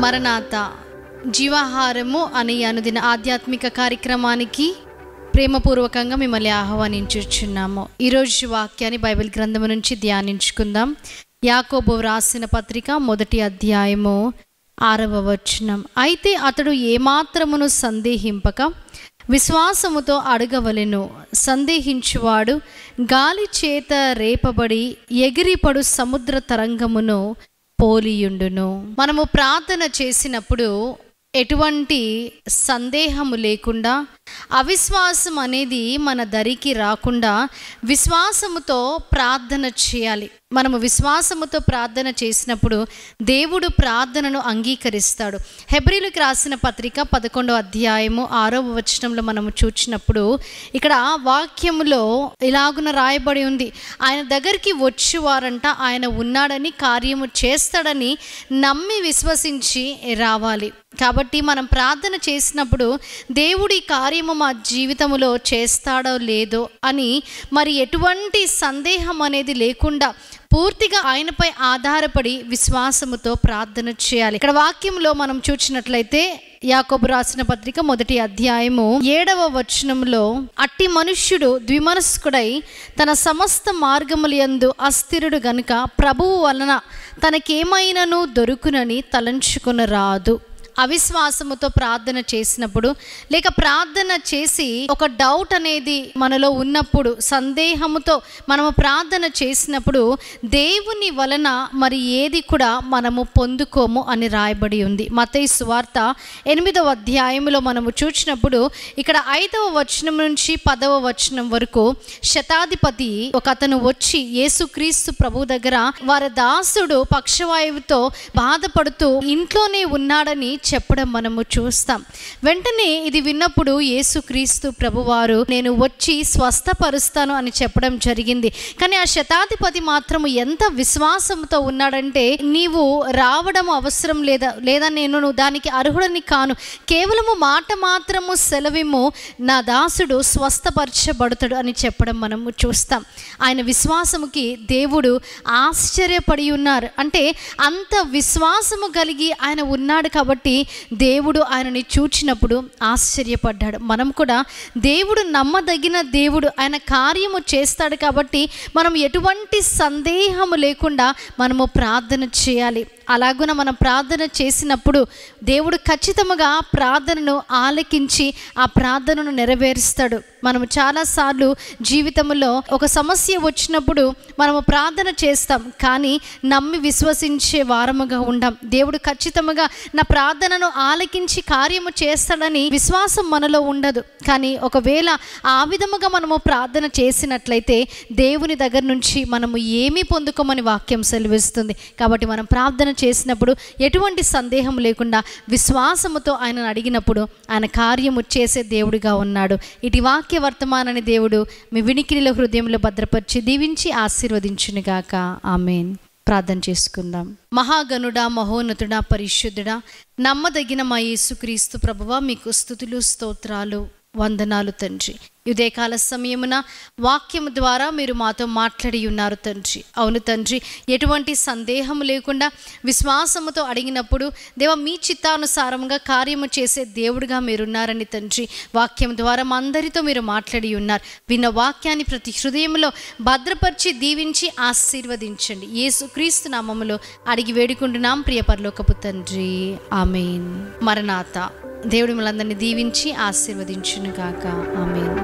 మరణాత జీవాహారము అనే అనుదిన ఆధ్యాత్మిక కార్యక్రమానికి ప్రేమపూర్వకంగా మిమ్మల్ని ఆహ్వానించుచున్నాము. ఈరోజు వాక్యాన్ని బైబిల్ గ్రంథము నుంచి ధ్యానించుకుందాం. యాకోబు వ్రాసిన పత్రిక 1వ అధ్యాయము 6వ వచనం. అయితే అతడు ఏమాత్రమును సందేహింపక విశ్వాసముతో అడగవలెను. సందేహించువాడు గాలి చేత రేపబడి ఎగిరిపడు సముద్ర తరంగమును పోలియుండును. మనము ప్రార్థన చేసినప్పుడు ఎటువంటి సందేహము లేకుండా, అవిశ్వాసం అనేది మన దరికి రాకుండా విశ్వాసముతో ప్రార్థన చేయాలి. మనము విశ్వాసముతో ప్రార్థన చేసినప్పుడు దేవుడు ప్రార్థనను అంగీకరిస్తాడు. హెబ్రీయులకు రాసిన పత్రిక 11వ అధ్యాయము 6వ వచనంలో మనము చూచినప్పుడు ఇక్కడ వాక్యములో ఇలాగున రాయబడి ఉంది, ఆయన దగ్గరికి వచ్చేవారంట ఆయన ఉన్నాడని, కార్యము చేస్తాడని నమ్మి విశ్వసించి రావాలి. కాబట్టి మనం ప్రార్థన చేసినప్పుడు దేవుడి కార్యము మా జీవితంలో చేస్తాడో లేదో అని మరి ఎటువంటి సందేహం అనేది లేకుండా పూర్తిగా ఆయనపై ఆధారపడి విశ్వాసముతో ప్రార్థన చేయాలి. ఇక్కడ వాక్యంలో మనం చూసినట్లయితే యాకోబు రాసిన పత్రిక 1వ అధ్యాయము 7వ వచనంలో, అట్టి మనుష్యుడు ద్విమనస్కుడై తన సమస్త మార్గములందు అస్థిరుడు గనుక ప్రభువు వలన తనకేమైనను దొరుకునని తలంచుకొనరాదు. అవిశ్వాసముతో ప్రార్థన చేసినప్పుడు, లేక ప్రార్థన చేసి ఒక డౌట్ అనేది మనలో ఉన్నప్పుడు, సందేహముతో మనము ప్రార్థన చేసినప్పుడు దేవుని వలన మరి ఏది కూడా మనము పొందుకోము అని రాయబడి ఉంది. మత్తయి సువార్త 8వ అధ్యాయంలో మనము చూసినప్పుడు ఇక్కడ 5వ వచనం నుంచి 10వ వచనం వరకు శతాధిపతి ఒక అతను వచ్చి యేసుక్రీస్తు ప్రభు దగ్గర వారి దాసుడు పక్షవాయువుతో బాధపడుతూ ఇంట్లోనే ఉన్నాడని చెప్పడం మనము చూస్తాం. వెంటనే ఇది విన్నప్పుడు యేసుక్రీస్తు ప్రభువారు నేను వచ్చి స్వస్థపరుస్తాను అని చెప్పడం జరిగింది. కానీ ఆ శతాధిపతి మాత్రము ఎంత విశ్వాసంతో ఉన్నాడంటే, నీవు రావడం అవసరం లేదా నేను దానికి అర్హుడని కాను, కేవలము మాట మాత్రము సెలవిము, నా దాసుడు స్వస్థపరచబడతాడు అని చెప్పడం మనము చూస్తాం. ఆయన విశ్వాసముకి దేవుడు ఆశ్చర్యపడి ఉన్నారు. అంటే అంత విశ్వాసము కలిగి ఆయన ఉన్నాడు కాబట్టి దేవుడు ఆయనని చూచినప్పుడు ఆశ్చర్యపడ్డాడు. మనం కూడా దేవుడు నమ్మదగిన దేవుడు, ఆయన కార్యము చేస్తాడు కాబట్టి మనం ఎటువంటి సందేహము లేకుండా మనము ప్రార్థన చేయాలి. అలాగున మనం ప్రార్థన చేసినప్పుడు దేవుడు ఖచ్చితంగా ప్రార్థనను ఆలకించి ఆ ప్రార్థనను నెరవేరుస్తాడు. మనము చాలాసార్లు జీవితంలో ఒక సమస్య వచ్చినప్పుడు మనము ప్రార్థన చేస్తాం, కానీ నమ్మి విశ్వసించే వారముగా ఉండం. దేవుడు ఖచ్చితంగా నా ప్రార్థనను ఆలకించి కార్యము చేస్తాడని విశ్వాసం మనలో ఉండదు. కానీ ఒకవేళ ఆ విధముగా మనము ప్రార్థన చేసినట్లయితే దేవుని దగ్గర నుంచి మనము ఏమీ పొందుకోమని వాక్యం సెలవిస్తుంది. కాబట్టి మనం ప్రార్థన చేసినప్పుడు ఎటువంటి సందేహం లేకుండా విశ్వాసముతో ఆయనను అడిగినప్పుడు ఆయన కార్యము చేసే దేవుడిగా ఉన్నాడు. ఇటు వాక్య వర్తమానాన్ని దేవుడు మీ వినికిడిలో హృదయంలో భద్రపరిచి దీవించి ఆశీర్వదించునుగాక. ఆమేన్. ప్రార్థన చేసుకుందాం. మహాగణుడా, మహోన్నతుడా, పరిశుద్ధుడా, నమ్మదగిన మా యేసుక్రీస్తు ప్రభువా, మీకు స్తుతులు స్తోత్రాలు వందనాలు తండ్రి. ఉదయకాల సమయమున వాక్యము ద్వారా మీరు మాతో మాట్లాడి ఉన్నారు తండ్రి. అవును తండ్రి, ఎటువంటి సందేహం లేకుండా విశ్వాసముతో అడిగినప్పుడు దేవ మీ చిత్తానుసారంగా కార్యము చేసే దేవుడిగా మీరున్నారని తండ్రి వాక్యం ద్వారా మా అందరితో మీరు మాట్లాడి ఉన్నారు. విన్న వాక్యాన్ని ప్రతి హృదయంలో భద్రపరిచి దీవించి ఆశీర్వదించండి. యేసుక్రీస్తు నామములో అడిగి వేడుకుంటున్నాం ప్రియ పరలోకపు తండ్రి. ఆమేన్. మరణాత. దేవుడు మిమ్మల్ని అందరినీ దీవించి ఆశీర్వదించునుగాక. ఆమేన్.